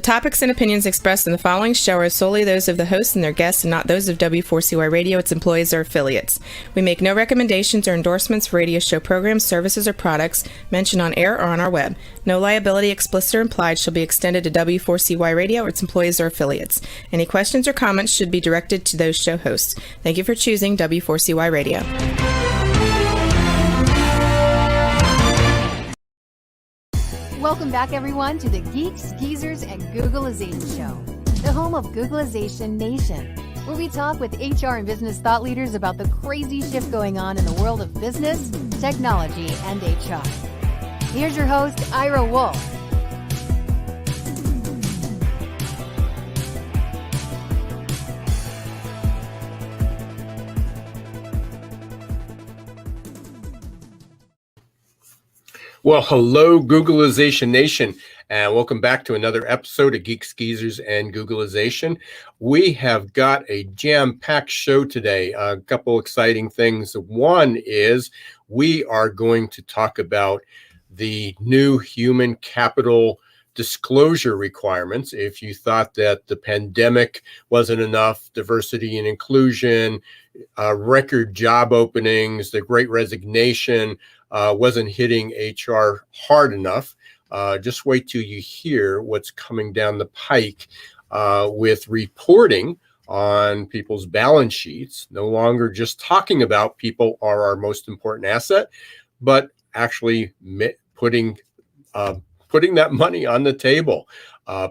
topics and opinions expressed in the following show are solely those of the hosts and their guests and not those of W4CY Radio, its employees, or affiliates. We make no recommendations or endorsements for radio show programs, services, or products mentioned on air or on our web. No liability, explicit or implied, shall be extended to W4CY Radio or its employees or affiliates. Any questions or comments should be directed to those show hosts. Thank you for choosing W4CY Radio. Welcome back, everyone, to the Geeks, Geezers, and Googlization Show, the home of Googlization Nation, where we talk with HR and business thought leaders about the crazy shift going on in the world of business, technology, and HR. Here's your host, Ira Wolf. Well, hello, Googlization Nation, and welcome back to another episode of Geeks, Geezers, and Googlization. We have got a jam-packed show today. A couple exciting things. One is we are going to talk about the new human capital disclosure requirements. If you thought that the pandemic wasn't enough, diversity and inclusion, record job openings, the Great Resignation, wasn't hitting HR hard enough. Just wait till you hear what's coming down the pike with reporting on people's balance sheets. No longer just talking about people are our most important asset, but actually putting that money on the table,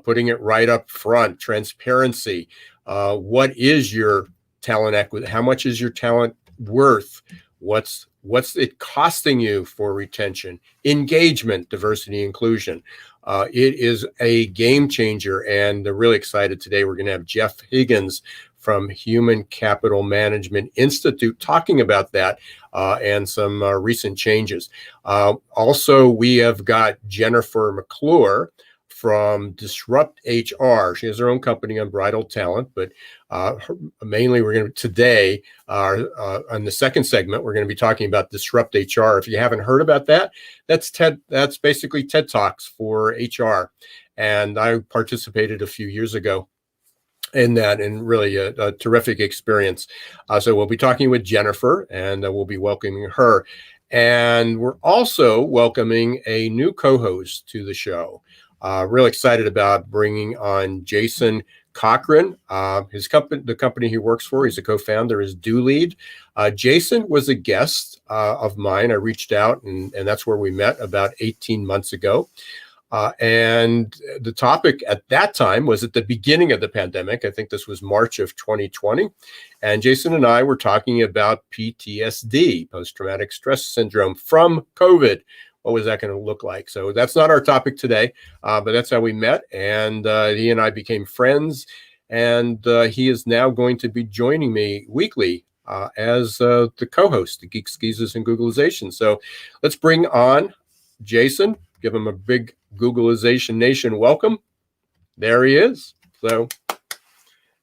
putting it right up front. Transparency. What is your talent equity? How much is your talent worth? What's it costing you for retention, engagement, diversity, inclusion? It is a game changer, and they're really excited today. We're going to have Jeff Higgins from Human Capital Management Institute talking about that and some recent changes. Also, we have got Jennifer McClure from Disrupt HR. She has her own company, Unbridled Talent, but mainly we're going to today on the second segment, we're going to be talking about Disrupt HR. If you haven't heard about that, that's basically TED Talks for HR. And I participated a few years ago in that, and really a terrific experience. So we'll be talking with Jennifer, and we'll be welcoming her. And we're also welcoming a new co-host to the show. Real excited about bringing on Jason Cochran. His company, the company he works for, he's a co-founder, is DoLead. Jason was a guest of mine. I reached out, and that's where we met about 18 months ago. And the topic at that time was at the beginning of the pandemic. I think this was March of 2020. And Jason and I were talking about PTSD, post-traumatic stress syndrome from COVID. What was that going to look like? So that's not our topic today, but that's how we met. And he and I became friends. And he is now going to be joining me weekly as the co-host, the Geeks, Geezers, and Googlization. So let's bring on Jason. Give him a big Googlization Nation welcome. There he is. So,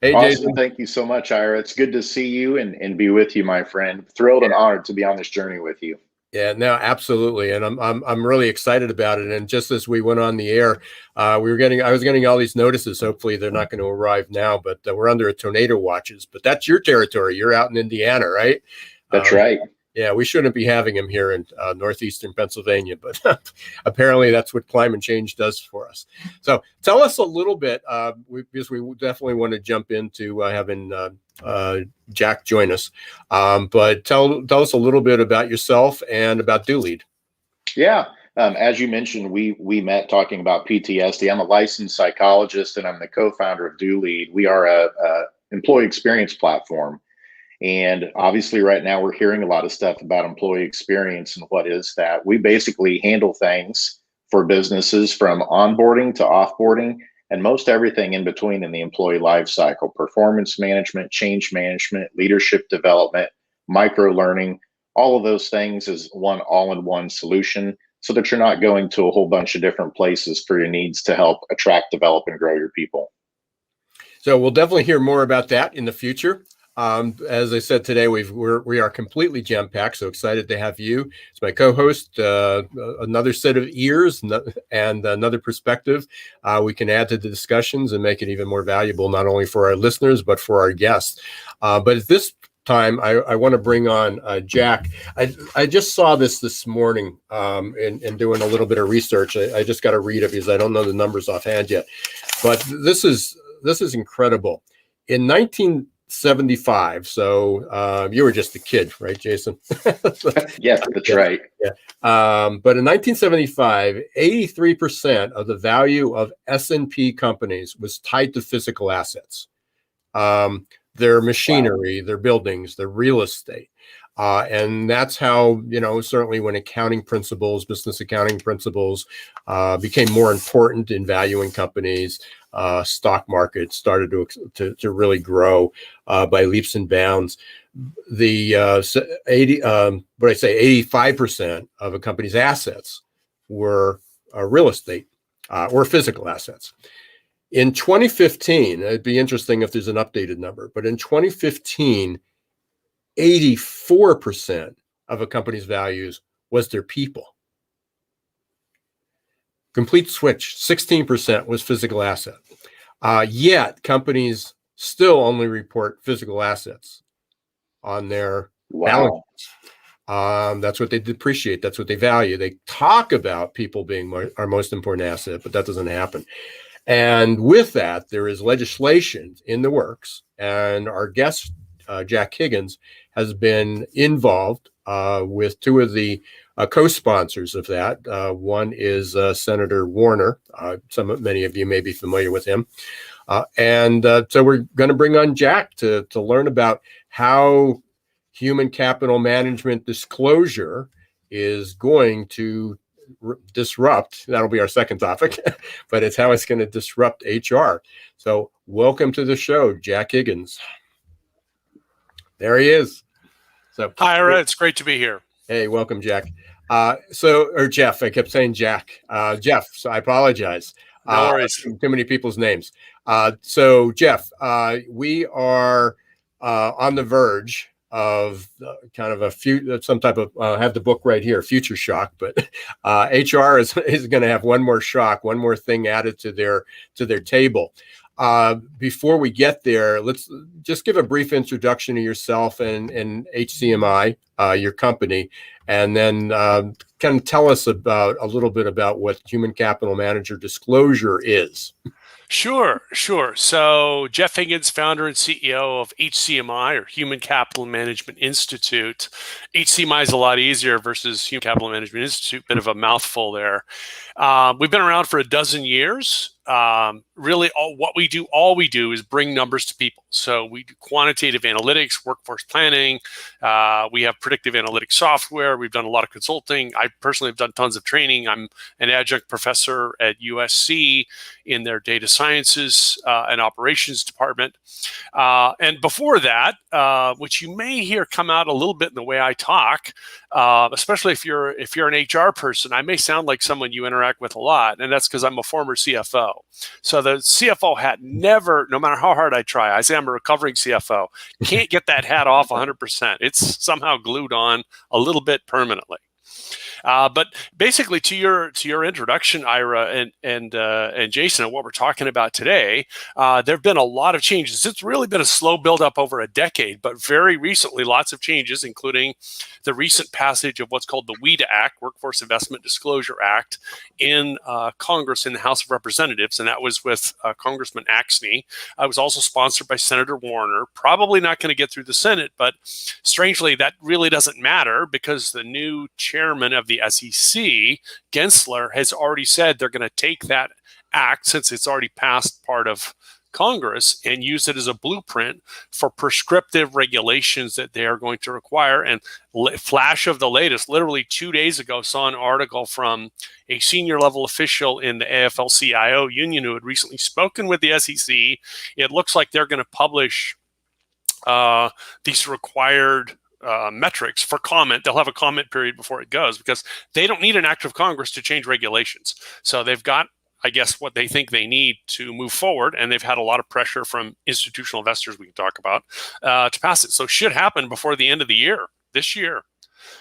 hey, awesome. Jason. Thank you so much, Ira. It's good to see you and be with you, my friend. Thrilled and honored to be on this journey with you. Yeah, no, absolutely, and I'm really excited about it. And just as we went on the air, I was getting all these notices. Hopefully, they're not going to arrive now, but we're under a tornado watches. But that's your territory. You're out in Indiana, right? That's right. Yeah, we shouldn't be having them here in northeastern Pennsylvania, but apparently that's what climate change does for us. So tell us a little bit, because we definitely want to jump into having Jack join us. But tell us a little bit about yourself and about DoLead. Yeah. As you mentioned, we met talking about PTSD. I'm a licensed psychologist, and I'm the co-founder of DoLead. We are a employee experience platform. And obviously right now we're hearing a lot of stuff about employee experience, and what is that? We basically handle things for businesses from onboarding to offboarding and most everything in between in the employee life cycle: performance management, change management, leadership development, micro learning. All of those things is one all-in-one solution, so that you're not going to a whole bunch of different places for your needs to help attract, develop, and grow your people. So we'll definitely hear more about that in the future. As I said today, we are completely jam-packed. So excited to have you as my co-host. Another set of ears and another perspective we can add to the discussions and make it even more valuable, not only for our listeners but for our guests. But at this time, I want to bring on Jack. I just saw this morning in doing a little bit of research. I just got to read it because I don't know the numbers offhand yet. But this is incredible. In 1975, so you were just a kid, right, Jason? Yes, that's right. Yeah. But in 1975, 83% of the value of S&P companies was tied to physical assets. Their machinery, their buildings, their real estate. And that's how, certainly when business accounting principles became more important in valuing companies, stock markets started to really grow by leaps and bounds. The 85% of a company's assets were real estate or physical assets. In 2015, it'd be interesting if there's an updated number, but in 2015, 84% of a company's values was their people. Complete switch, 16% was physical asset. Yet companies still only report physical assets on their balance sheets. That's what they depreciate. That's what they value. They talk about people being our most important asset, but that doesn't happen. And with that, there is legislation in the works. And our guest, Jack Higgins, has been involved with two of the co-sponsors of that. One is Senator Warner. Many of you may be familiar with him. So we're going to bring on Jack to learn about how human capital management disclosure is going to disrupt. That'll be our second topic, but it's how it's going to disrupt HR. So welcome to the show, Jack Higgins. There he is. So hi, Ira. It's great to be here. Hey, welcome, Jack. Or Jeff. I kept saying Jack. Jeff. So I apologize. No worries. Too many people's names. So Jeff, we are on the verge of kind of some type of I have the book right here, Future Shock, but HR is going to have one more shock, one more thing added to their table. Before we get there, let's just give a brief introduction to yourself and HCMI, your company, and then kind of tell us a little bit about what Human Capital Manager Disclosure is. Sure. So Jeff Higgins, founder and CEO of HCMI, or Human Capital Management Institute. HCMI is a lot easier versus Human Capital Management Institute, bit of a mouthful there. We've been around for a dozen years. Really, all we do is bring numbers to people. So we do quantitative analytics, workforce planning. We have predictive analytics software. We've done a lot of consulting. I personally have done tons of training. I'm an adjunct professor at USC in their data sciences and operations department. And before that, which you may hear come out a little bit in the way I talk, especially if you're an HR person, I may sound like someone you interact with a lot, and that's because I'm a former CFO. So the CFO hat never, no matter how hard I try, I say I'm a recovering CFO, can't get that hat off 100%. It's somehow glued on a little bit permanently. But basically, to your introduction, Ira and Jason, and what we're talking about today, there have been a lot of changes. It's really been a slow build-up over a decade, but very recently, lots of changes, including the recent passage of what's called the WIDA Act, Workforce Investment Disclosure Act, in Congress in the House of Representatives, and that was with Congressman Axne. It was also sponsored by Senator Warner. Probably not going to get through the Senate, but strangely, that really doesn't matter because the new chairman of the SEC, Gensler, has already said they're going to take that act, since it's already passed part of Congress, and use it as a blueprint for prescriptive regulations that they are going to require. And flash of the latest, literally 2 days ago, saw an article from a senior level official in the AFL-CIO union who had recently spoken with the SEC. It looks like they're going to publish these required metrics for comment. They'll have a comment period before it goes, because they don't need an act of Congress to change regulations. So they've got I guess, what they think they need to move forward. And they've had a lot of pressure from institutional investors we can talk about to pass it. So it should happen before the end of the year, this year.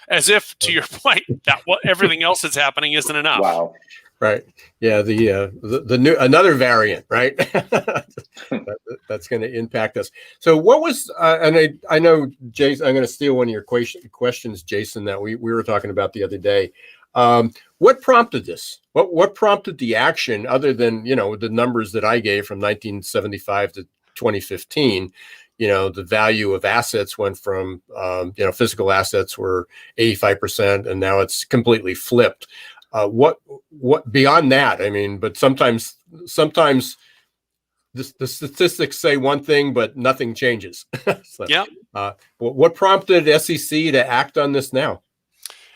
As if, to your point, that everything else that's happening isn't enough. Wow. Right. Yeah. The new another variant, right? That's going to impact us. So what was and I know, Jason, I'm going to steal one of your questions, Jason, that we were talking about the other day. What prompted this? What prompted the action other than, the numbers that I gave from 1975 to 2015? The value of assets went from, physical assets were 85%, and now it's completely flipped. What beyond that? I mean, but sometimes the statistics say one thing, but nothing changes. So, yeah. What prompted SEC to act on this now?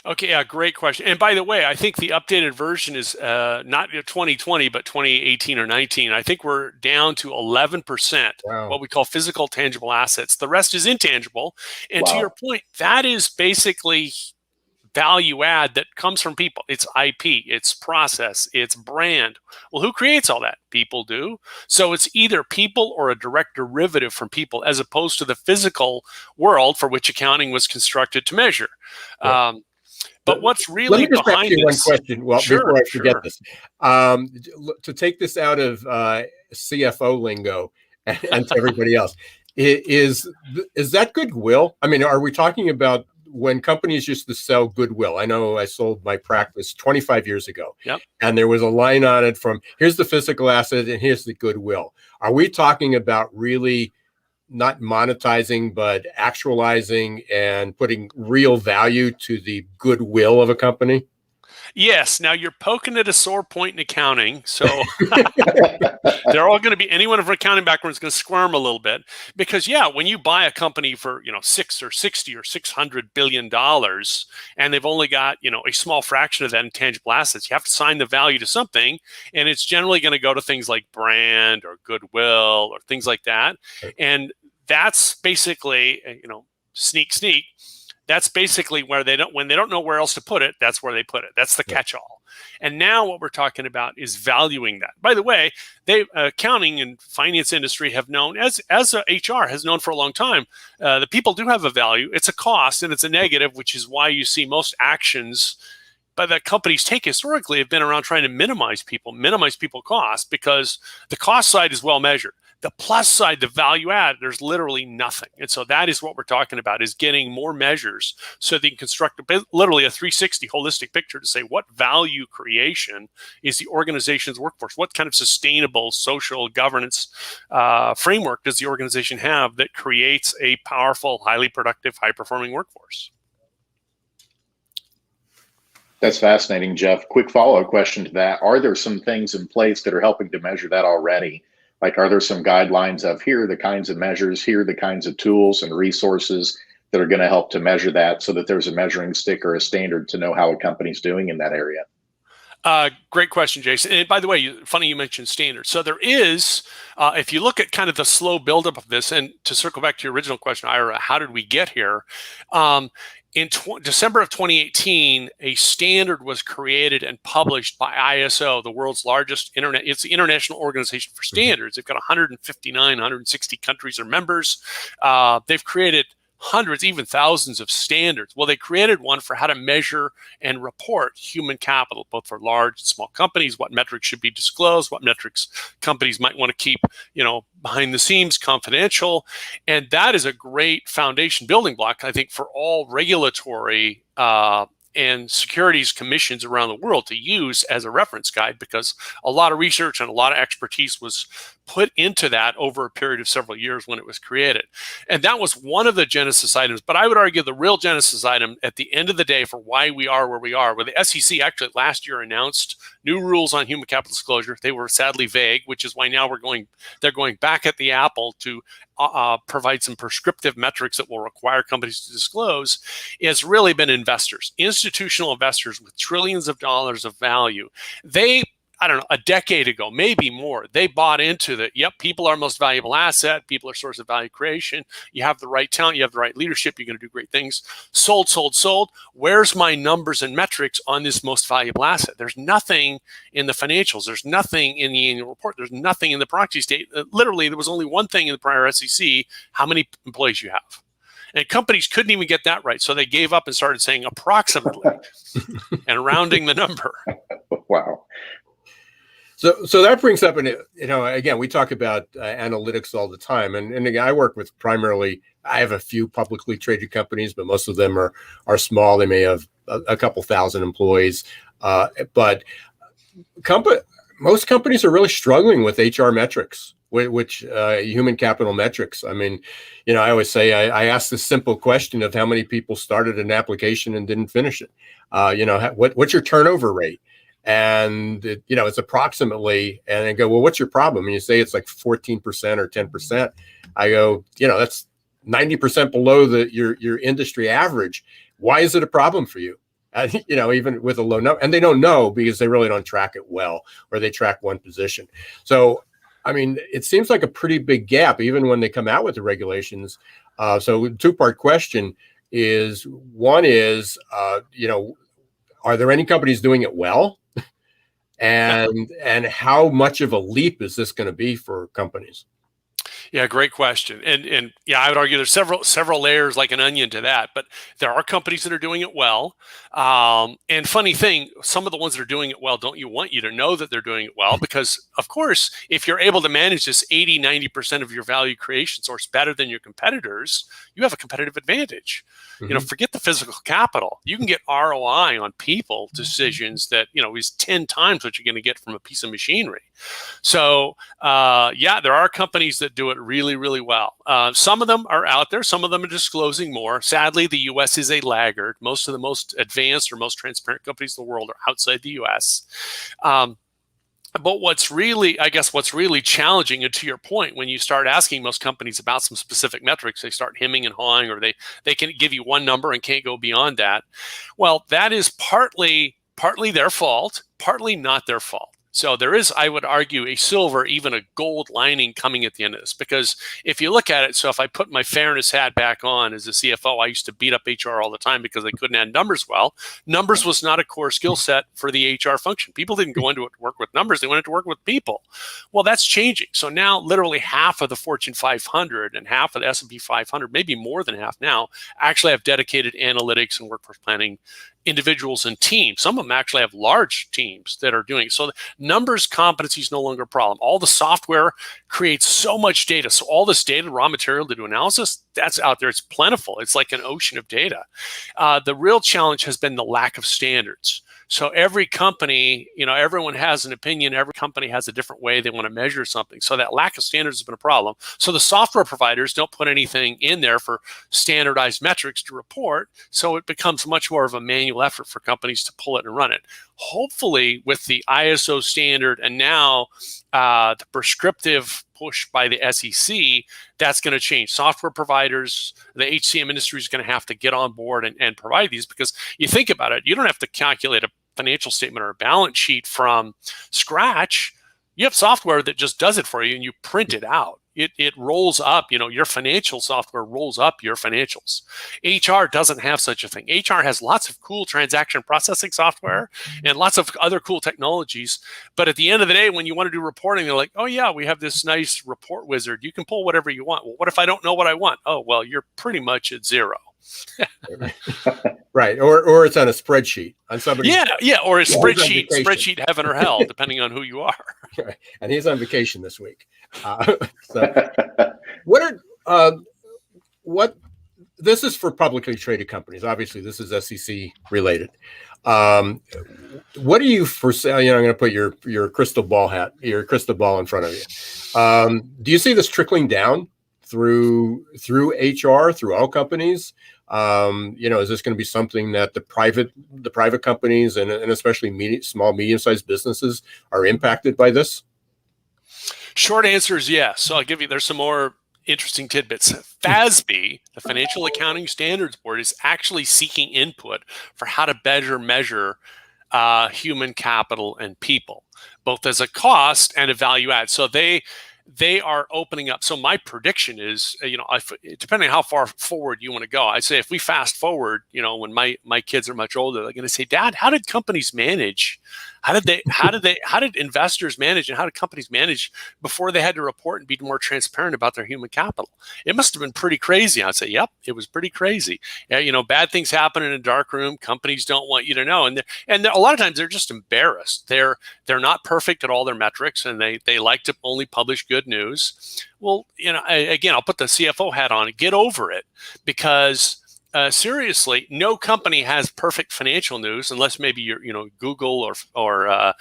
Okay, yeah, great question. And by the way, I think the updated version is not 2020, but 2018 or 19. I think we're down to 11%, Wow. What we call physical tangible assets. The rest is intangible. And Wow. to your point, that is basically value add that comes from people. It's IP, it's process, it's brand. Well, who creates all that? People do. So it's either people or a direct derivative from people, as opposed to the physical world for which accounting was constructed to measure. Yeah. But what's really Let me just ask you one question. Well, Sure, before I forget sure. this, to take this out of CFO lingo and to everybody else, is that goodwill? I mean, are we talking about when companies used to sell goodwill? I know I sold my practice 25 years ago, Yep. and there was a line on it from here's the physical asset and here's the goodwill. Are we talking about really not monetizing, but actualizing and putting real value to the goodwill of a company? Yes. Now you're poking at a sore point in accounting. So they're all going to be, anyone of an accounting background is going to squirm a little bit because, when you buy a company for, $6 or $60 or $600 billion and they've only got, a small fraction of that in tangible assets, you have to assign the value to something. And it's generally going to go to things like brand or goodwill or things like that. And that's basically, sneak. That's basically where when they don't know where else to put it, that's where they put it. That's the catch-all. And now what we're talking about is valuing that. By the way, accounting and finance industry have known, as HR has known for a long time, the people do have a value. It's a cost and it's a negative, which is why you see most actions that companies take historically have been around trying to minimize people costs, because the cost side is well measured. The plus side, the value add, there's literally nothing. And so that is what we're talking about, is getting more measures so they can construct literally a 360 holistic picture to say what value creation is the organization's workforce? What kind of sustainable social governance framework does the organization have that creates a powerful, highly productive, high-performing workforce? That's fascinating, Jeff. Quick follow-up question to that. Are there some things in place that are helping to measure that already? Like, are there some guidelines of here are the kinds of measures, here are the kinds of tools and resources that are going to help to measure that, so that there's a measuring stick or a standard to know how a company's doing in that area? Great question, Jason. And by the way, funny you mentioned standards. So there is, if you look at kind of the slow buildup of this, and to circle back to your original question, Ira, how did we get here? In December of 2018, a standard was created and published by ISO, the world's largest it's the International Organization for Standards. They've got 159, 160 countries are members. They've created hundreds, even thousands of standards. Well, they created one for how to measure and report human capital, both for large and small companies, what metrics should be disclosed, what metrics companies might want to keep, behind the scenes confidential. And that is a great foundation building block, I think, for all regulatory and securities commissions around the world to use as a reference guide, because a lot of research and a lot of expertise was put into that over a period of several years when it was created. And that was one of the genesis items. But I would argue the real genesis item at the end of the day for why we are where we are, where the SEC actually last year announced new rules on human capital disclosure. They were sadly vague, which is why now they're going back at the apple to provide some prescriptive metrics that will require companies to disclose. Has really been investors, institutional investors with trillions of dollars of value. They I don't know, a decade ago, maybe more, they bought into that. Yep, people are our most valuable asset. People are source of value creation. You have the right talent. You have the right leadership. You're going to do great things. Sold, sold, sold. Where's my numbers and metrics on this most valuable asset? There's nothing in the financials. There's nothing in the annual report. There's nothing in the proxy statement. Literally, there was only one thing in the prior SEC, how many employees you have. And companies couldn't even get that right. So they gave up and started saying approximately and rounding the number. Wow. So that brings up, and again, we talk about analytics all the time. And again, I work with primarily, I have a few publicly traded companies, but most of them are small. They may have a couple thousand employees. But most companies are really struggling with HR metrics, which human capital metrics. I mean, I always say I ask this simple question of how many people started an application and didn't finish it. What's your turnover rate? And it's approximately, and I go, well, what's your problem? And you say it's like 14% or 10%. I go, that's 90% below your industry average. Why is it a problem for you? Even with a low number, and they don't know because they really don't track it well, or they track one position. So, I mean, it seems like a pretty big gap, even when they come out with the regulations. So two-part question is, one is, are there any companies doing it well? And how much of a leap is this going to be for companies? Yeah, great question. And yeah, I would argue there's several layers like an onion to that, but there are companies that are doing it well. And funny thing, some of the ones that are doing it well don't want you to know that they're doing it well, because of course, if you're able to manage this 80-90% of your value creation source better than your competitors, you have a competitive advantage. Mm-hmm. Forget the physical capital. You can get ROI on people decisions that, is 10 times what you're going to get from a piece of machinery. So, yeah, there are companies that do it really, really well. Some of them are out there. Some of them are disclosing more. Sadly, the U.S. is a laggard. Most of the most advanced or most transparent companies in the world are outside the U.S. But what's really challenging, and to your point, when you start asking most companies about some specific metrics, they start hemming and hawing, or they can give you one number and can't go beyond that. Well, that is partly their fault, partly not their fault. So there is, I would argue, a silver, even a gold lining coming at the end of this. Because if you look at it, so if I put my fairness hat back on as a CFO, I used to beat up HR all the time because they couldn't add numbers well. Numbers was not a core skill set for the HR function. People didn't go into it to work with numbers. They went into work with people. Well, that's changing. So now literally half of the Fortune 500 and half of the S&P 500, maybe more than half now, actually have dedicated analytics and workforce planning individuals and teams. Some of them actually have large teams that are doing it. So numbers competency is no longer a problem. All the software creates so much data. So all this data, raw material to do analysis, that's out there. It's plentiful. It's like an ocean of data. The real challenge has been the lack of standards. So every company, everyone has an opinion. Every company has a different way they want to measure something. So that lack of standards has been a problem. So the software providers don't put anything in there for standardized metrics to report. So it becomes much more of a manual effort for companies to pull it and run it. Hopefully, with the ISO standard and now the prescriptive push by the SEC, that's going to change. Software providers, the HCM industry is going to have to get on board and provide these, because you think about it, you don't have to calculate a financial statement or a balance sheet from scratch. You have software that just does it for you and you print it out. It rolls up, your financial software rolls up your financials. HR doesn't have such a thing. HR has lots of cool transaction processing software and lots of other cool technologies. But at the end of the day, when you want to do reporting, they're like, oh yeah, we have this nice report wizard. You can pull whatever you want. Well, what if I don't know what I want? Oh, well, you're pretty much at zero. Right. Or it's on a spreadsheet on somebody. Yeah. Or a spreadsheet heaven or hell, depending on who you are. Right. And he's on vacation this week. This is for publicly traded companies. Obviously, this is SEC related. What do you foresee? I'm going to put your crystal ball in front of you. Do you see this trickling down through HR, through all companies? Is this going to be something that the private companies and especially small, medium-sized businesses are impacted by this? Short answer is yes. So there's some more interesting tidbits. FASB, the Financial Accounting Standards Board, is actually seeking input for how to better measure human capital and people. both as a cost and a value add. So they are opening up. So my prediction is, depending on how far forward you want to go, I say if we fast forward, when my kids are much older, they're going to say, Dad, how did companies manage? How did investors manage, and how did companies manage before they had to report and be more transparent about their human capital? It must have been pretty crazy. I'd say, yep, it was pretty crazy. Bad things happen in a dark room. Companies don't want you to know. And a lot of times they're just embarrassed. They're not perfect at all their metrics, and they like to only publish good news. Well, again, I'll put the CFO hat on. Get over it, because seriously, no company has perfect financial news unless maybe you're, Google or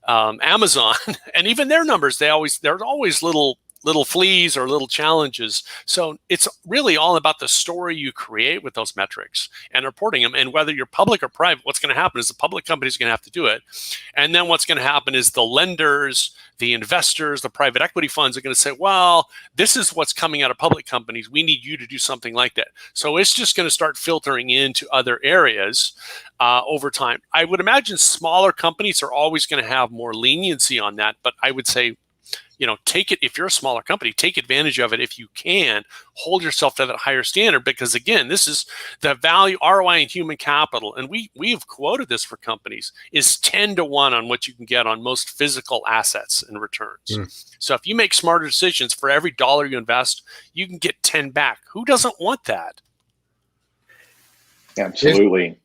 Amazon, and even their numbers, there's always little fleas or little challenges. So it's really all about the story you create with those metrics and reporting them. And whether you're public or private, what's going to happen is the public company is going to have to do it. And then what's going to happen is the lenders, the investors, the private equity funds are going to say, well, this is what's coming out of public companies. We need you to do something like that. So it's just going to start filtering into other areas over time. I would imagine smaller companies are always going to have more leniency on that. But I would say, take it, if you're a smaller company, take advantage of it if you can. Hold yourself to that higher standard, because again, this is the value, ROI in human capital. And we've quoted this for companies, is 10 to 1 on what you can get on most physical assets and returns. So if you make smarter decisions, for every dollar you invest, you can get 10 back. Who doesn't want that? Absolutely.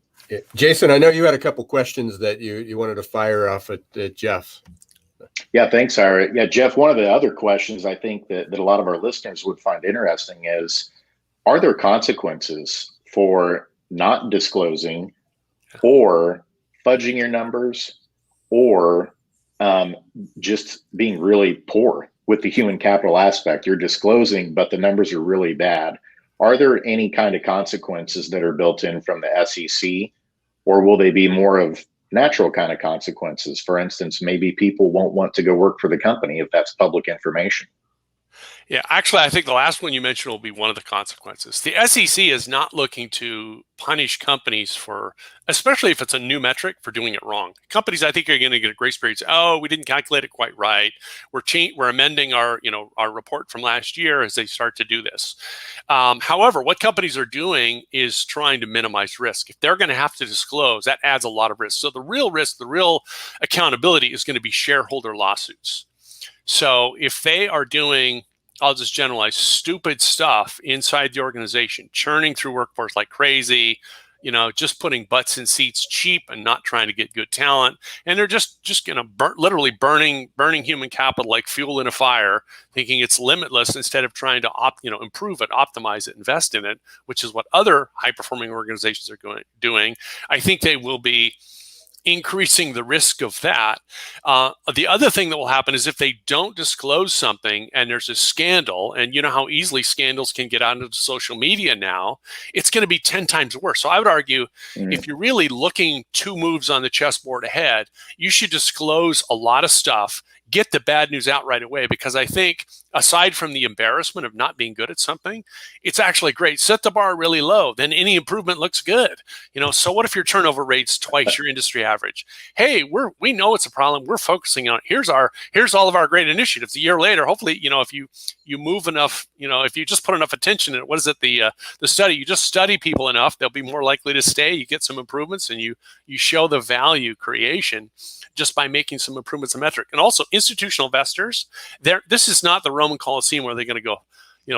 Jason, I know you had a couple questions that you wanted to fire off at Jeff. Yeah, thanks, Ira. Yeah, Jeff, one of the other questions I think that a lot of our listeners would find interesting is, are there consequences for not disclosing or fudging your numbers, or just being really poor with the human capital aspect? You're disclosing, but the numbers are really bad. Are there any kind of consequences that are built in from the SEC, or will they be more of natural kind of consequences? For instance, maybe people won't want to go work for the company if that's public information. Yeah, actually, I think the last one you mentioned will be one of the consequences. The SEC is not looking to punish companies for, especially if it's a new metric, for doing it wrong. Companies, I think, are going to get a grace period. Say, oh, we didn't calculate it quite right. We're amending our report from last year as they start to do this. However, what companies are doing is trying to minimize risk. If they're going to have to disclose, that adds a lot of risk. So the real risk, the real accountability is going to be shareholder lawsuits. So if they are doing, I'll just generalize, stupid stuff inside the organization, churning through workforce like crazy, just putting butts in seats cheap and not trying to get good talent. And they're just going to literally burning human capital like fuel in a fire, thinking it's limitless instead of trying to improve it, optimize it, invest in it, which is what other high performing organizations are doing. I think they will be increasing the risk of that. The other thing that will happen is if they don't disclose something and there's a scandal, and you know how easily scandals can get out into social media now, it's going to be 10 times worse. So I would argue, if you're really looking 2 moves on the chessboard ahead, you should disclose a lot of stuff, get the bad news out right away, because I think aside from the embarrassment of not being good at something, it's actually great. Set the bar really low, then any improvement looks good. So what if your turnover rate's twice your industry average? Hey, we know it's a problem. We're focusing on it. Here's all of our great initiatives. A year later, hopefully, if you move enough, if you just put enough attention in it, what is it, the study, you just study people enough, they'll be more likely to stay. You get some improvements, and you show the value creation just by making some improvements in metric. And also institutional investors, this is not the Roman Colosseum where they're going to go,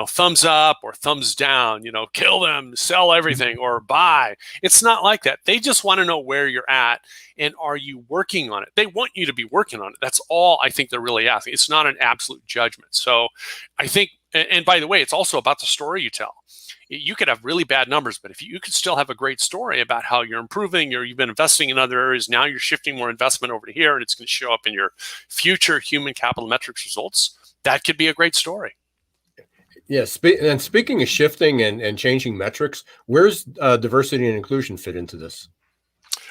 thumbs up or thumbs down, kill them, sell everything, or buy. It's not like that. They just want to know where you're at and are you working on it. They want you to be working on it. That's all I think they're really asking. It's not an absolute judgment. So I think, and by the way, it's also about the story you tell. You could have really bad numbers, but if you could still have a great story about how you're improving, or you've been investing in other areas, now you're shifting more investment over to here, and it's going to show up in your future human capital metrics results, that could be a great story. Yes. And speaking of shifting and changing metrics, where's diversity and inclusion fit into this?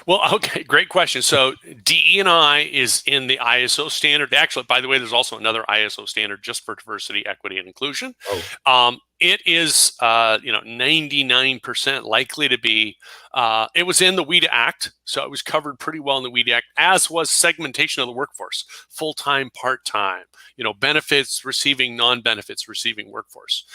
Well, okay, great question. So DE&I is in the ISO standard. Actually, by the way, there's also another ISO standard just for diversity, equity, and inclusion. it is 99% likely to be. It was in the WEDA Act, so it was covered pretty well in the WEDA Act, as was segmentation of the workforce, full-time, part-time, benefits receiving, non-benefits receiving workforce.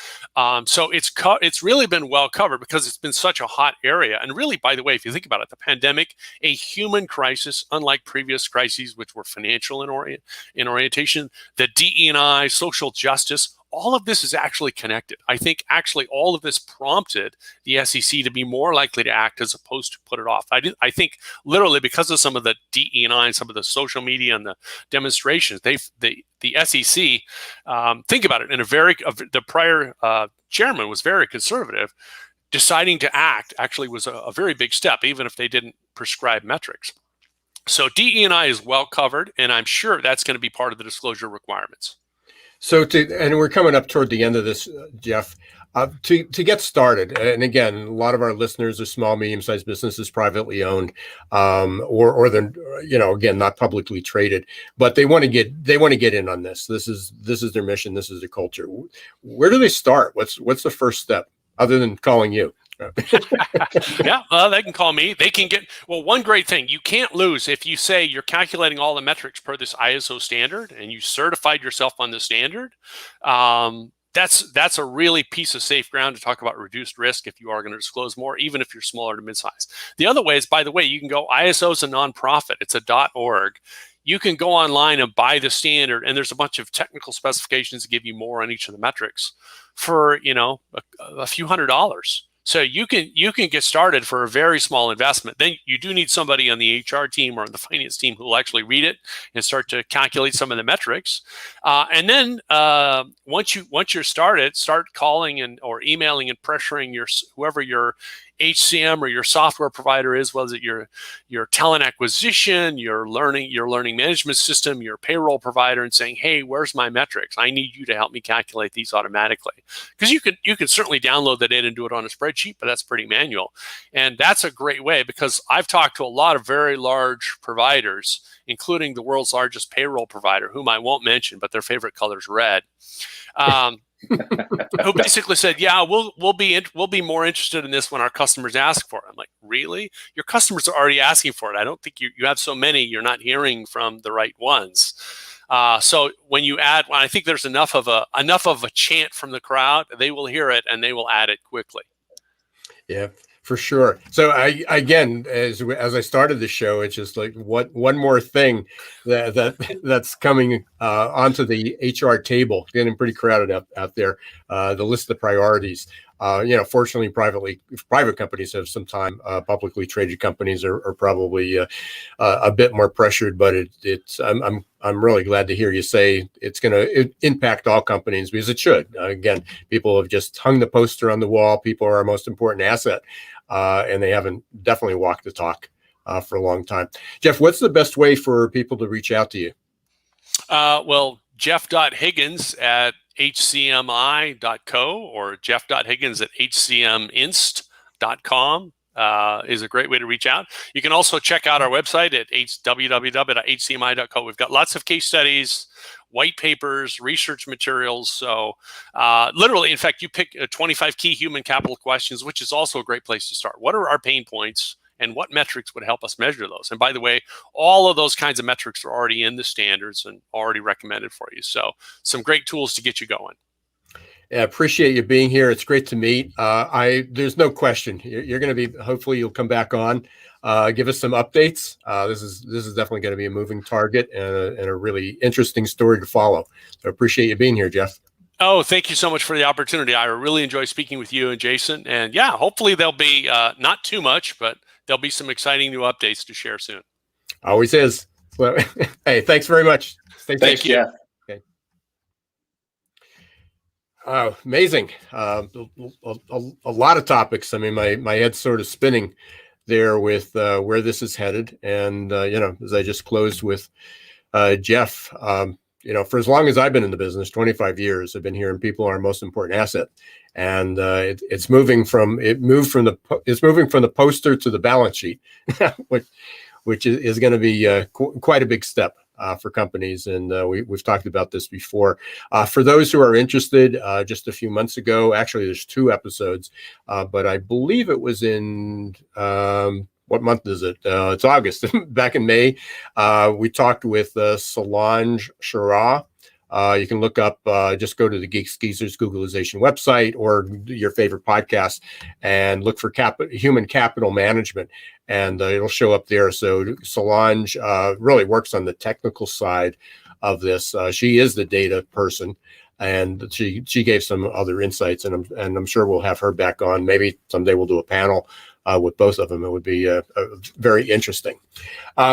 So it's really been well covered because it's been such a hot area. And really, by the way, if you think about it, the pandemic, a human crisis, unlike previous crises, which were financial in orientation, the DE&I, social justice, all of this is actually connected. I think actually all of this prompted the SEC to be more likely to act as opposed to put it off. I think literally because of some of the DE&I and some of the social media and the demonstrations, the SEC, think about it, the prior chairman was very conservative. Deciding to act actually was a very big step, even if they didn't prescribe metrics. So DE&I is well covered, and I'm sure that's going to be part of the disclosure requirements. So and we're coming up toward the end of this, Jeff. To get started, and again, a lot of our listeners are small, medium-sized businesses, privately owned, or they're again not publicly traded, but they want to get in on this. This is their mission. This is their culture. Where do they start? What's the first step other than calling you? Yeah, they can call me. They can one great thing, you can't lose if you say you're calculating all the metrics per this ISO standard and you certified yourself on the standard. That's a really piece of safe ground to talk about reduced risk if you are going to disclose more, even if you're smaller to mid-size. The other way is, by the way, you can go, ISO is a nonprofit. It's a .org. You can go online and buy the standard, and there's a bunch of technical specifications to give you more on each of the metrics for a few $100s. So you can get started for a very small investment. Then you do need somebody on the HR team or on the finance team who will actually read it and start to calculate some of the metrics. And then once you're started, start calling or emailing and pressuring whoever your HCM or your software provider is, was it your talent acquisition, your learning management system, your payroll provider, and saying, hey, where's my metrics? I need you to help me calculate these automatically. Because you can certainly download the data and do it on a spreadsheet, but that's pretty manual. And that's a great way, because I've talked to a lot of very large providers, including the world's largest payroll provider, whom I won't mention, but their favorite color is red. Who basically said, yeah, we'll be more interested in this when our customers ask for it. I'm like, really? Your customers are already asking for it. I don't think you have so many, you're not hearing from the right ones. So when I think there's enough of a chant from the crowd, they will hear it and they will add it quickly. Yeah. For sure. So again, as I started the show, it's just like one more thing that's coming onto the HR table, getting pretty crowded out there. The list of priorities. Fortunately, private companies have some time. Publicly traded companies are probably a bit more pressured. But I'm really glad to hear you say it's going to impact all companies, because it should. Again, people have just hung the poster on the wall. People are our most important asset. And they haven't definitely walked the talk for a long time. Jeff, what's the best way for people to reach out to you? Well, Jeff.Higgins at HCMI.co or Jeff.Higgins at HCMinst.com is a great way to reach out. You can also check out our website at www.hcmi.co. We've got lots of case studies, white papers, research materials. So literally, in fact, you pick 25 key human capital questions, which is also a great place to start. What are our pain points and what metrics would help us measure those? And by the way, all of those kinds of metrics are already in the standards and already recommended for you. So some great tools to get you going. Yeah, appreciate you being here. It's great to meet. There's no question you're going to be, hopefully you'll come back on, give us some updates. This is definitely going to be a moving target and a really interesting story to follow. So appreciate you being here, Jeff. Oh, thank you so much for the opportunity. I really enjoy speaking with you and Jason. And yeah, hopefully there'll be not too much, but there'll be some exciting new updates to share soon. Always is. Well, hey, thanks very much. Thank you. Yeah. Okay. Amazing. A lot of topics. I mean, my head's sort of spinning there with where this is headed. And, as I just closed with Jeff, for as long as I've been in the business, 25 years, I've been hearing people are our most important asset. And it's moving from the poster to the balance sheet, which is going to be quite a big step. for companies. And we've talked about this before. For those who are interested, just a few months ago, actually, there's 2 episodes, but I believe it was in what month is it? It's August. Back in May, we talked with Solange Shara. You can look up, just go to the Geeks Geezers Googlization website or your favorite podcast and look for human capital management, and it'll show up there. So Solange really works on the technical side of this. She is the data person, and she gave some other insights, and I'm sure we'll have her back on. Maybe someday we'll do a panel with both of them. It would be very interesting.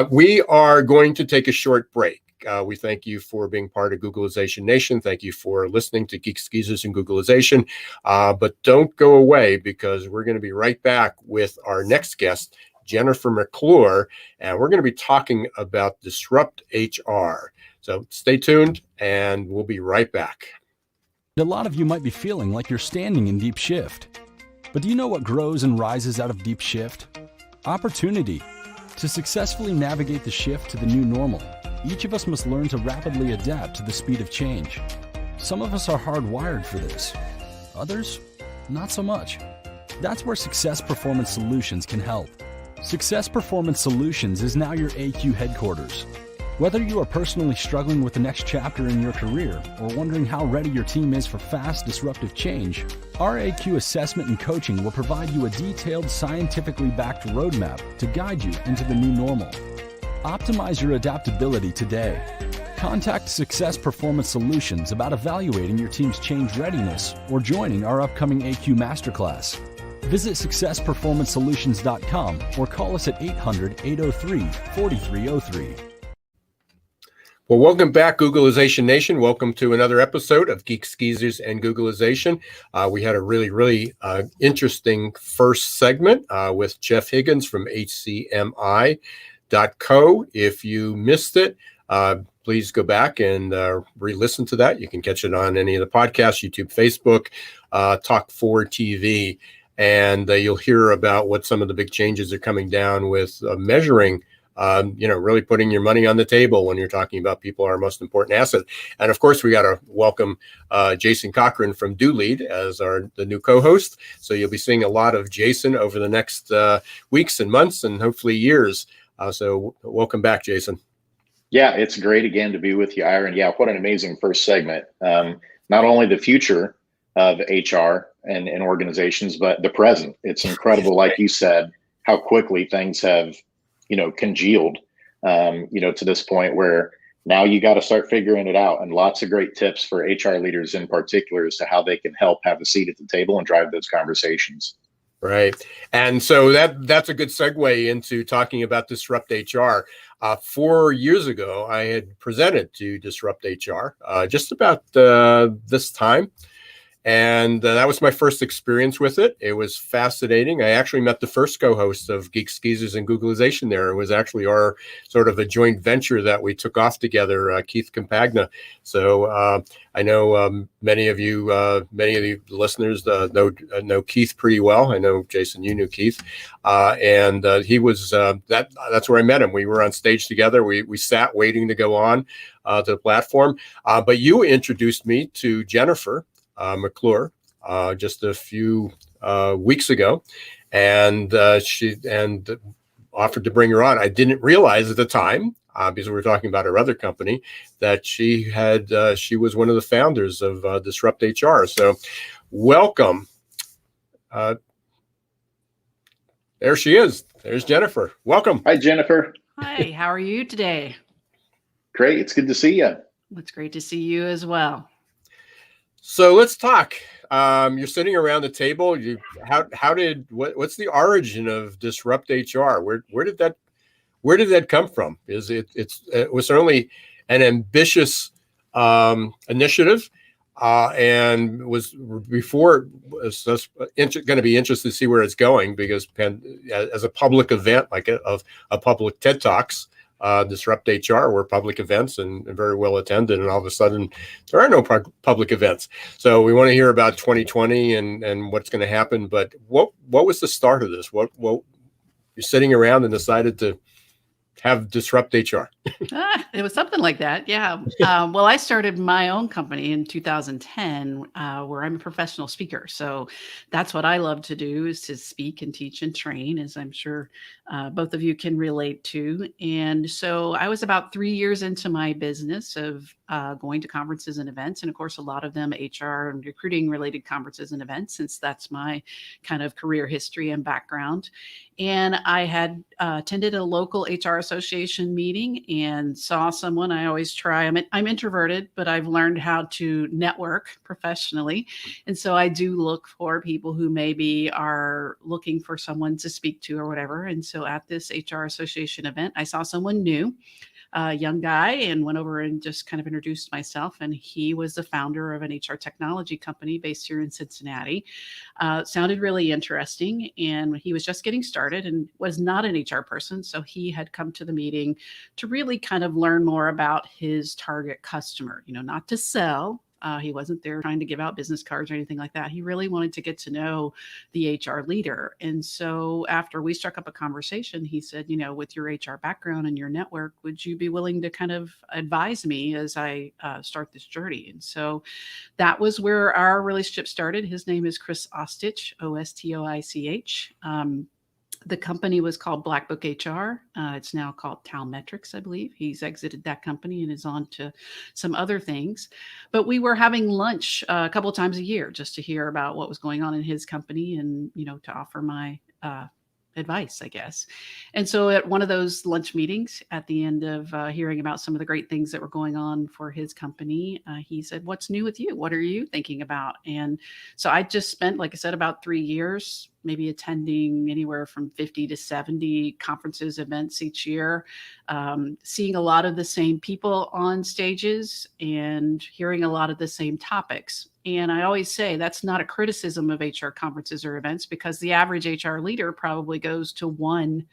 We are going to take a short break. We thank you for being part of Googlization Nation. Thank you for listening to Geeks, Geezers, and Googlization. But don't go away, because we're going to be right back with our next guest, Jennifer McClure, and we're going to be talking about Disrupt HR. So stay tuned, and we'll be right back. A lot of you might be feeling like you're standing in deep shift. But do you know what grows and rises out of deep shift? Opportunity. To successfully navigate the shift to the new normal, each of us must learn to rapidly adapt to the speed of change. Some of us are hardwired for this. Others, not so much. That's where Success Performance Solutions can help. Success Performance Solutions is now your AQ headquarters. Whether you are personally struggling with the next chapter in your career or wondering how ready your team is for fast, disruptive change, our AQ assessment and coaching will provide you a detailed, scientifically backed roadmap to guide you into the new normal. Optimize your adaptability today. Contact Success Performance Solutions about evaluating your team's change readiness or joining our upcoming AQ Masterclass. Visit successperformancesolutions.com or call us at 800-803-4303. Well, welcome back, Googlization Nation. Welcome to another episode of Geeks, Geezers, and Googlization. We had a really interesting first segment with Jeff Higgins from HCMI.co. If you missed it, please go back and re-listen to that. You can catch it on any of the podcasts, YouTube, Facebook, Talk4 TV, and you'll hear about what some of the big changes are coming down with measuring really putting your money on the table when you're talking about people, our most important asset. And of course, we got to welcome Jason Cochran from Do Lead as the new co-host. So you'll be seeing a lot of Jason over the next weeks and months and hopefully years. So welcome back, Jason. Yeah, it's great again to be with you, Ira. And yeah, what an amazing first segment. Not only the future of HR and organizations, but the present. It's incredible, like you said, how quickly things have congealed, to this point where now you got to start figuring it out, and lots of great tips for HR leaders in particular as to how they can help have a seat at the table and drive those conversations. Right. And so that's a good segue into talking about Disrupt HR. 4 years ago, I had presented to Disrupt HR just about this time. And that was my first experience with it. It was fascinating. I actually met the first co-host of Geeks, Geezers, and Googlization there. It was actually our sort of a joint venture that we took off together, Keith Campagna. So I know many of the listeners know Keith pretty well. I know, Jason, you knew Keith. And he was, that's where I met him. We were on stage together. We sat waiting to go on to the platform. But you introduced me to Jennifer McClure just a few weeks ago, and she offered to bring her on. I didn't realize at the time, because we were talking about her other company, that she was one of the founders of Disrupt HR. So welcome. There she is. There's Jennifer. Welcome. Hi, Jennifer. Hi, how are you today? Great. It's good to see you. It's great to see you as well. So let's talk. You're sitting around the table. What's the origin of Disrupt HR? Where did that come from? It was certainly an ambitious initiative, and was before. It's going to be interesting to see where it's going, because as a public event, like a public TED Talks. Disrupt HR were public events and very well attended, and all of a sudden there are no public events. So we want to hear about 2020 and what's going to happen. But what was the start of this? What you're sitting around and decided to have disrupt HR? It was something like that. Yeah. Well, I started my own company in 2010, where I'm a professional speaker. So that's what I love to do, is to speak and teach and train, as I'm sure both of you can relate to. And so I was about 3 years into my business of going to conferences and events. And of course, a lot of them HR and recruiting related conferences and events, since that's my kind of career history and background. And I had attended a local HR association meeting and saw someone. I always try. I'm introverted, but I've learned how to network professionally. And so I do look for people who maybe are looking for someone to speak to or whatever. And so at this HR association event, I saw someone new, a young guy, and went over and just kind of introduced myself. And he was the founder of an HR technology company based here in Cincinnati. Sounded really interesting. And he was just getting started and was not an HR person. So he had come to the meeting to really kind of learn more about his target customer, not to sell. He wasn't there trying to give out business cards or anything like that. He really wanted to get to know the HR leader. And so after we struck up a conversation, he said, with your HR background and your network, would you be willing to kind of advise me as I start this journey? And so that was where our relationship started. His name is Chris Ostich, Ostoich. The company was called Black Book HR. It's now called Talmetrics, I believe. He's exited that company and is on to some other things. But we were having lunch a couple of times a year just to hear about what was going on in his company and, to offer my advice, I guess. And so at one of those lunch meetings, at the end of hearing about some of the great things that were going on for his company, he said, "What's new with you? What are you thinking about?" And so I just spent, like I said, about 3 years, maybe attending anywhere from 50 to 70 conferences, events each year, seeing a lot of the same people on stages and hearing a lot of the same topics. And I always say that's not a criticism of HR conferences or events, because the average HR leader probably goes to one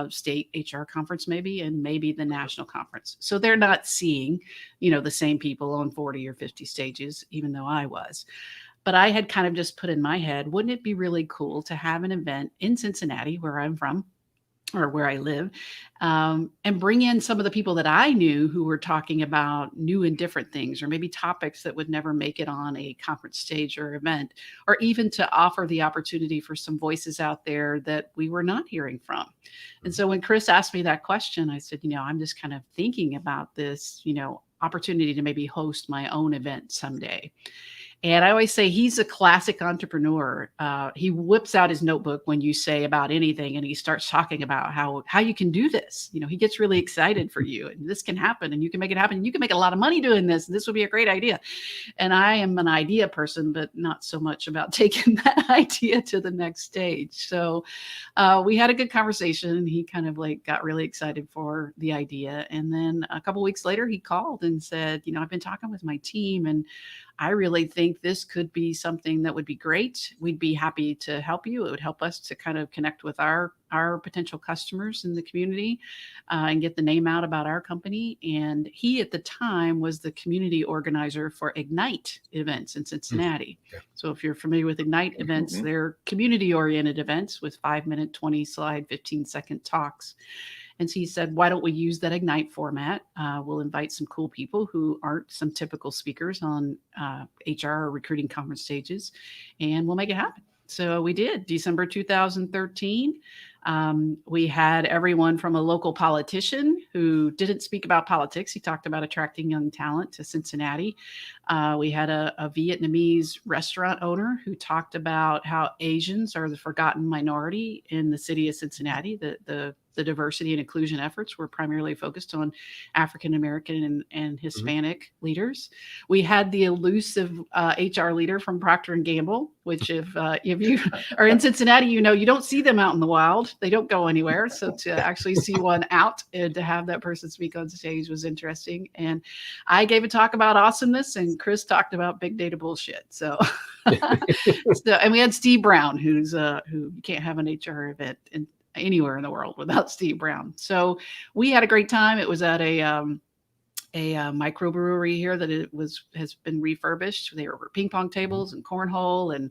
state HR conference and maybe the national conference. So they're not seeing, the same people on 40 or 50 stages, even though I was. But I had kind of just put in my head, wouldn't it be really cool to have an event in Cincinnati, where I'm from, or where I live, and bring in some of the people that I knew who were talking about new and different things, or maybe topics that would never make it on a conference stage or event, or even to offer the opportunity for some voices out there that we were not hearing from. And so when Chris asked me that question, I said, I'm just kind of thinking about this, opportunity to maybe host my own event someday. And I always say he's a classic entrepreneur. He whips out his notebook when you say about anything, and he starts talking about how you can do this. He gets really excited for you, and this can happen, and you can make it happen. And you can make a lot of money doing this, and this would be a great idea. And I am an idea person, but not so much about taking that idea to the next stage. So we had a good conversation, and he kind of got really excited for the idea. And then a couple of weeks later, he called and said, I've been talking with my team, and I really think this could be something that would be great. We'd be happy to help you. It would help us to kind of connect with our potential customers in the community and get the name out about our company. And he, at the time, was the community organizer for Ignite events in Cincinnati. Yeah. So if you're familiar with Ignite events, they're community-oriented events with 5-minute, 20-slide, 15-second talks. And so he said, why don't we use that Ignite format? We'll invite some cool people who aren't some typical speakers on HR or recruiting conference stages, and we'll make it happen. So we did. December 2013. We had everyone from a local politician who didn't speak about politics. He talked about attracting young talent to Cincinnati. We had a Vietnamese restaurant owner who talked about how Asians are the forgotten minority in the city of Cincinnati. The diversity and inclusion efforts were primarily focused on African American and Hispanic leaders. We had the elusive HR leader from Procter & Gamble, which if you are in Cincinnati, you don't see them out in the wild. They don't go anywhere. So to actually see one out and to have that person speak on stage was interesting. And I gave a talk about awesomeness, and Chris talked about big data bullshit. So, and we had Steve Brown, who you can't have an HR event anywhere in the world without Steve Brown. So we had a great time. It was at a a microbrewery here that has been refurbished. There were ping pong tables and cornhole and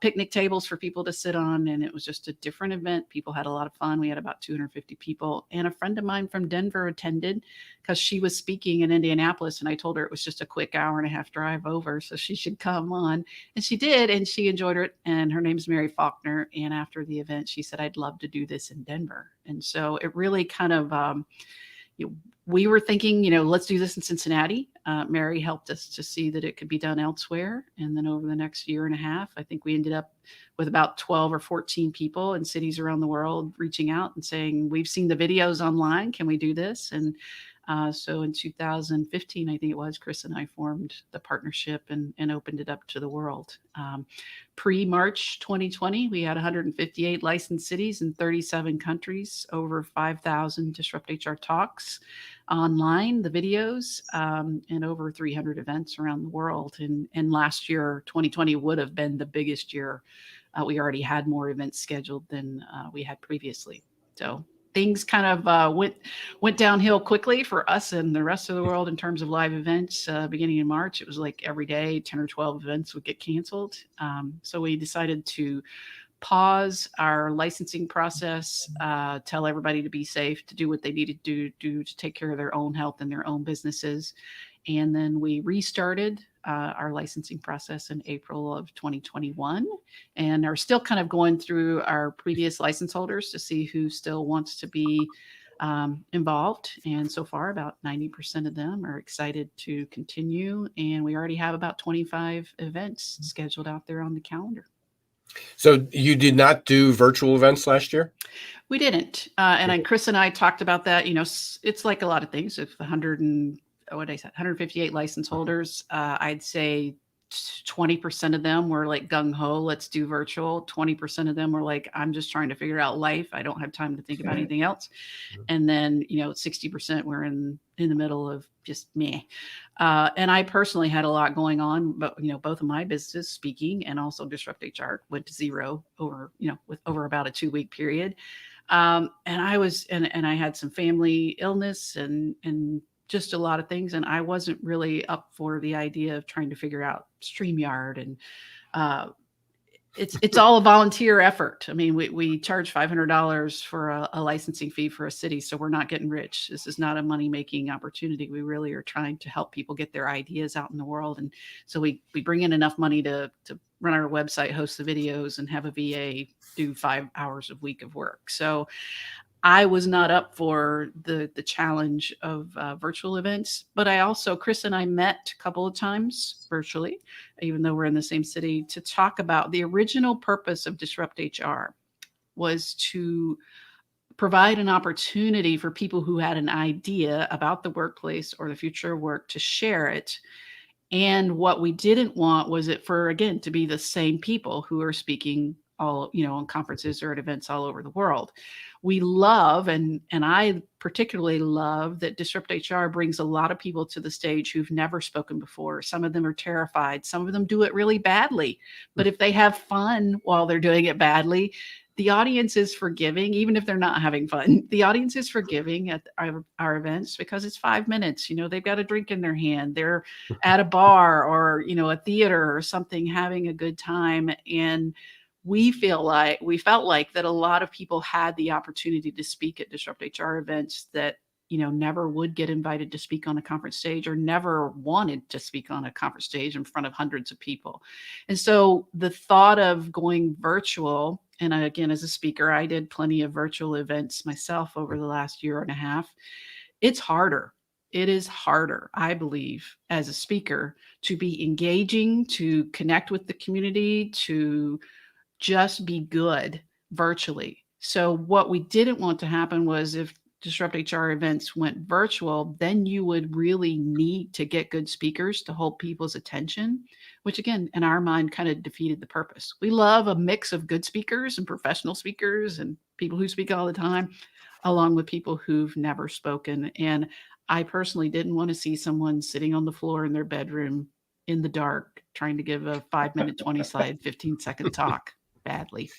picnic tables for people to sit on, and it was just a different event. People had a lot of fun. We had about 250 people, and a friend of mine from Denver attended because she was speaking in Indianapolis, and I told her it was just a quick hour and a half drive over, so she should come on, and she did, and she enjoyed it. And her name's Mary Faulkner, and after the event, she said, "I'd love to do this in Denver." And so it really kind of we were thinking, let's do this in Cincinnati. Mary helped us to see that it could be done elsewhere. And then over the next year and a half, I think we ended up with about 12 or 14 people in cities around the world reaching out and saying, we've seen the videos online. Can we do this? And so in 2015, I think it was, Chris and I formed the partnership and opened it up to the world. Pre-March 2020, we had 158 licensed cities in 37 countries, over 5,000 Disrupt HR talks online, the videos, and over 300 events around the world. And last year, 2020 would have been the biggest year. We already had more events scheduled than we had previously. So things kind of went downhill quickly for us and the rest of the world in terms of live events. Beginning in March, it was like every day 10 or 12 events would get canceled. So we decided to pause our licensing process, tell everybody to be safe, to do what they needed to do to take care of their own health and their own businesses. And then we restarted our licensing process in April of 2021 and are still kind of going through our previous license holders to see who still wants to be involved. And so far, about 90% of them are excited to continue. And we already have about 25 events scheduled out there on the calendar. So you did not do virtual events last year? We didn't. And Chris and I talked about that. It's like a lot of things. If 158 license holders, I'd say 20% of them were like gung-ho, let's do virtual. 20% of them were like, I'm just trying to figure out life. I don't have time to think about anything else. And then, 60% were in the middle of just meh. And I personally had a lot going on, but, both of my businesses, speaking and also Disrupt HR, went to zero over about a 2-week period. And I had some family illness and just a lot of things. And I wasn't really up for the idea of trying to figure out StreamYard. And it's all a volunteer effort. I mean, we charge $500 for a licensing fee for a city. So we're not getting rich. This is not a money-making opportunity. We really are trying to help people get their ideas out in the world. And so we bring in enough money to run our website, host the videos, and have a VA do 5 hours a week of work. So I was not up for the challenge of virtual events, but Chris and I met a couple of times virtually, even though we're in the same city, to talk about the original purpose of Disrupt HR was to provide an opportunity for people who had an idea about the workplace or the future of work to share it. And what we didn't want was it to be the same people who are speaking all, on conferences or at events all over the world. We love, and I particularly love, that Disrupt HR brings a lot of people to the stage who've never spoken before. Some of them are terrified. Some of them do it really badly. But if they have fun while they're doing it badly, the audience is forgiving, even if they're not having fun. The audience is forgiving at our events because it's 5 minutes. They've got a drink in their hand. They're at a bar or, a theater or something, having a good time. And we felt like that a lot of people had the opportunity to speak at Disrupt HR events that, never would get invited to speak on a conference stage or never wanted to speak on a conference stage in front of hundreds of people. And so the thought of going virtual, and again, as a speaker, I did plenty of virtual events myself over the last year and a half. It's harder. It is harder, I believe, as a speaker, to be engaging, to connect with the community, to just be good virtually. So what we didn't want to happen was if Disrupt HR events went virtual, then you would really need to get good speakers to hold people's attention, which again, in our mind, kind of defeated the purpose. We love a mix of good speakers and professional speakers and people who speak all the time, along with people who've never spoken. And I personally didn't want to see someone sitting on the floor in their bedroom in the dark, trying to give a 5-minute, 20-slide, 15-second talk badly.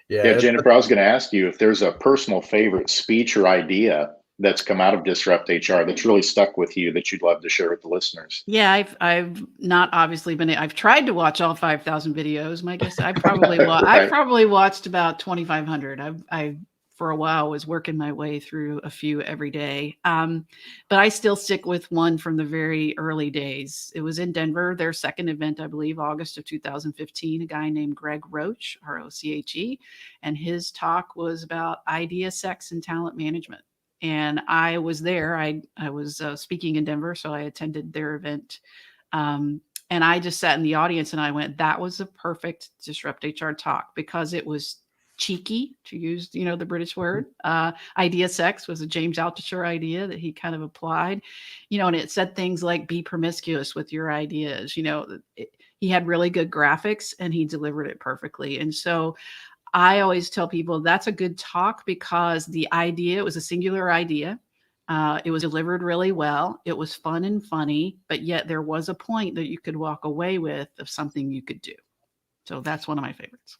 Yeah, Jennifer, I was going to ask you if there's a personal favorite speech or idea that's come out of Disrupt HR that's really stuck with you that you'd love to share with the listeners? Yeah, I've not obviously been. I've tried to watch all 5,000 videos. My guess I've probably I've Right. probably watched about 2,500. I for a while was working my way through a few every day, but I still stick with one from the very early days. It was in Denver, their second event, I believe, August of 2015. A guy named Greg Roche, Roche, and his talk was about idea, sex, and talent management. And I was there. I was speaking in Denver, so I attended their event. And I just sat in the audience and I went, that was a perfect Disrupt HR talk, because it was cheeky, to use, the British word. Idea sex was a James Altucher idea that he kind of applied, and it said things like, be promiscuous with your ideas. He had really good graphics and he delivered it perfectly. And so I always tell people that's a good talk, because the idea, it was a singular idea. It was delivered really well. It was fun and funny, but yet there was a point that you could walk away with of something you could do. So that's one of my favorites.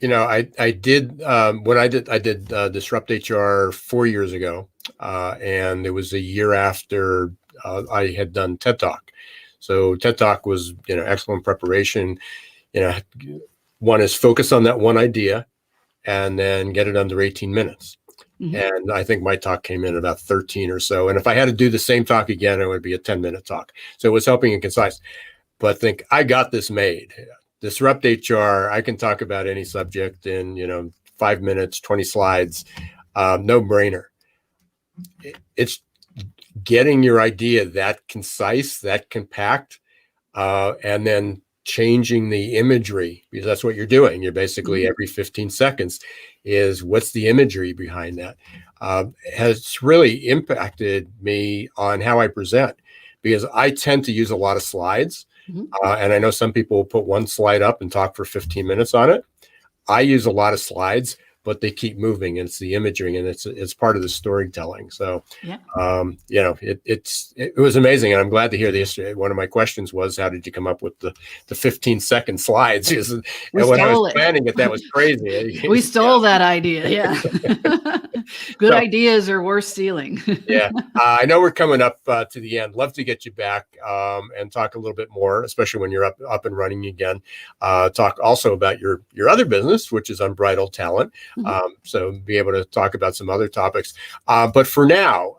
I did when I did Disrupt HR 4 years ago, and it was a year after I had done TED Talk. So TED Talk was excellent preparation. One is focus on that one idea and then get it under 18 minutes. Mm-hmm. And I think my talk came in about 13 or so. And if I had to do the same talk again, it would be a 10-minute talk. So it was helping and concise. But think, I got this made. Disrupt HR, I can talk about any subject in 5 minutes, 20 slides, no brainer. It's getting your idea that concise, that compact, and then changing the imagery, because that's what you're doing. You're basically every 15 seconds is what's the imagery behind that, has really impacted me on how I present, because I tend to use a lot of slides. And I know some people will put one slide up and talk for 15 minutes on it. I use a lot of slides, but they keep moving, and it's the imaging, and it's part of the storytelling. So, yeah. It was amazing, and I'm glad to hear this. One of my questions was, how did you come up with the 15-second slides? And when I was planning it, that was crazy. We stole that idea. Yeah. Good ideas are worth stealing. Yeah. I know we're coming up to the end. Love to get you back and talk a little bit more, especially when you're up and running again. Talk also about your other business, which is Unbridled Talent. So be able to talk about some other topics. But for now,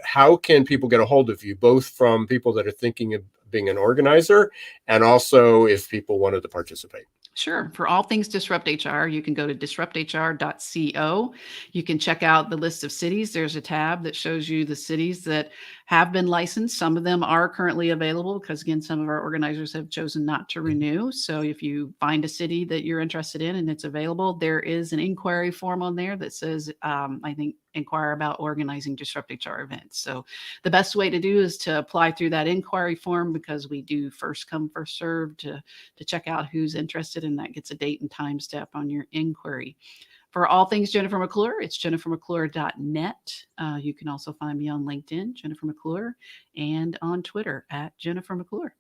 how can people get a hold of you, both from people that are thinking of being an organizer and also if people wanted to participate? Sure. For all things Disrupt HR, you can go to disrupthr.co. You can check out the list of cities. There's a tab that shows you the cities that have been licensed. Some of them are currently available because, again, some of our organizers have chosen not to renew. So if you find a city that you're interested in and it's available, there is an inquiry form on there that says, I think, inquire about organizing Disrupt HR events. So the best way to do is to apply through that inquiry form, because we do first come, first serve to check out who's interested, and that gets a date and time step on your inquiry. For all things Jennifer McClure, it's jennifermcclure.net. You can also find me on LinkedIn, Jennifer McClure, and on Twitter at Jennifer McClure.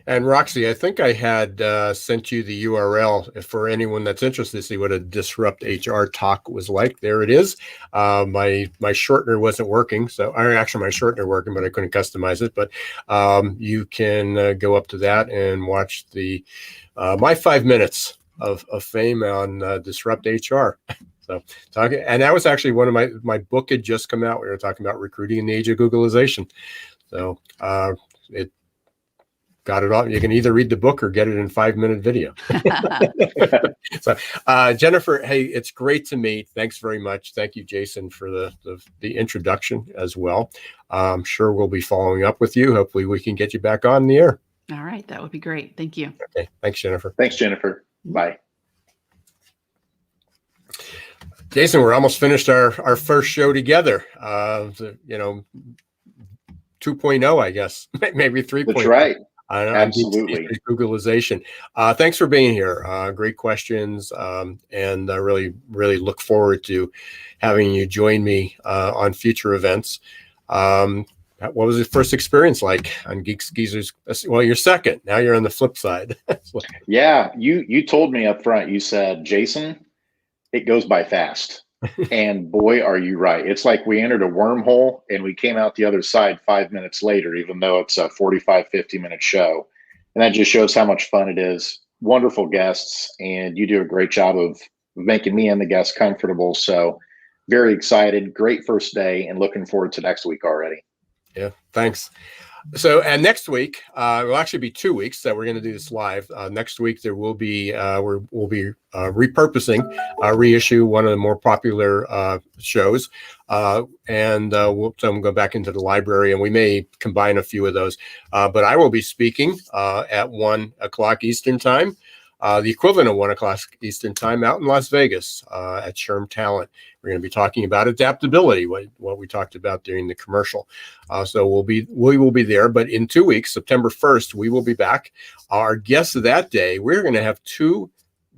And Roxy, I think I had sent you the URL for anyone that's interested to see what a Disrupt HR talk was like. There it is. My shortener wasn't working, so actually my shortener working, but I couldn't customize it. But you can go up to that and watch the my 5 minutes of fame on Disrupt HR. So and that was actually one of my book had just come out. We were talking about recruiting in the age of Googlization. So it got it all. You can either read the book or get it in 5-minute video. So Jennifer, hey, it's great to meet. Thanks very much. Thank you, Jason, for the introduction as well. I'm sure we'll be following up with you. Hopefully we can get you back on the air. All right. That would be great. Thank you. Okay. Thanks, Jennifer. Thanks, Jennifer. Bye. Jason, we're almost finished our first show together. 2.0, I guess, maybe 3.0. That's right. Absolutely. Googlization. Thanks for being here. Great questions. And I really, really look forward to having you join me on future events. What was your first experience like on Geeks, Geezers? Well, you're second. Now you're on the flip side. Yeah, you told me up front, you said, Jason, it goes by fast. And boy, are you right. It's like we entered a wormhole and we came out the other side 5 minutes later, even though it's a 45, 50-minute show. And that just shows how much fun it is. Wonderful guests. And you do a great job of making me and the guests comfortable. So very excited. Great first day and looking forward to next week already. Yeah, thanks. So, and next week, will actually be 2 weeks that we're going to do this live. Next week, there will be, we'll be repurposing, reissue one of the more popular shows. We'll go back into the library and we may combine a few of those. But I will be speaking at 1 o'clock Eastern time. The equivalent of 1 o'clock Eastern time out in Las Vegas at Sherm Talent. We're going to be talking about adaptability, what we talked about during the commercial. So we will be there. But in 2 weeks, September 1st, we will be back. Our guests of that day, we're going to have 2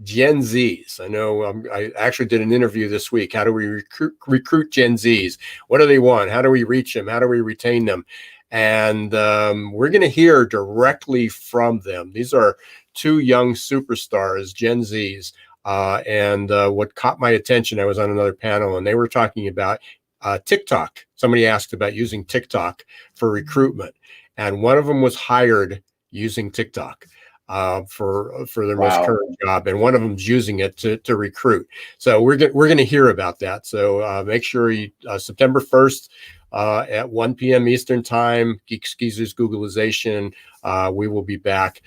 Gen Zs. I know I actually did an interview this week. How do we recruit Gen Zs? What do they want? How do we reach them? How do we retain them? And we're going to hear directly from them. These are 2 young superstars, Gen Zs. What caught my attention, I was on another panel and they were talking about TikTok. Somebody asked about using TikTok for recruitment. And one of them was hired using TikTok for their most current job. And one of them's using it to recruit. So we're going to hear about that. So make sure you, September 1st, at 1 p.m. Eastern time, Geeks, Geezers, Googlization. We will be back.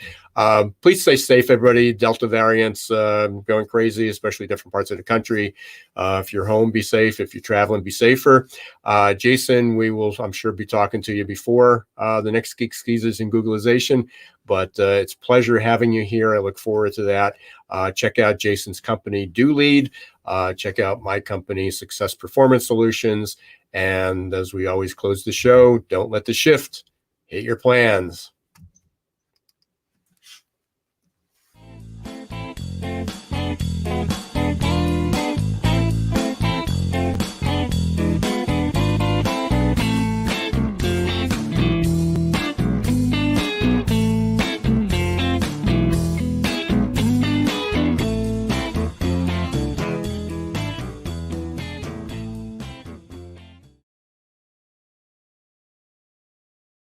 Please stay safe, everybody. Delta variants going crazy, especially different parts of the country. If you're home, be safe. If you're traveling, be safer. Jason, we will, I'm sure, be talking to you before the next Geeks, Geezers, and Googlization. But it's a pleasure having you here. I look forward to that. Check out Jason's company, Do Lead. Check out my company, Success Performance Solutions. And as we always close the show, don't let the shift hit your plans.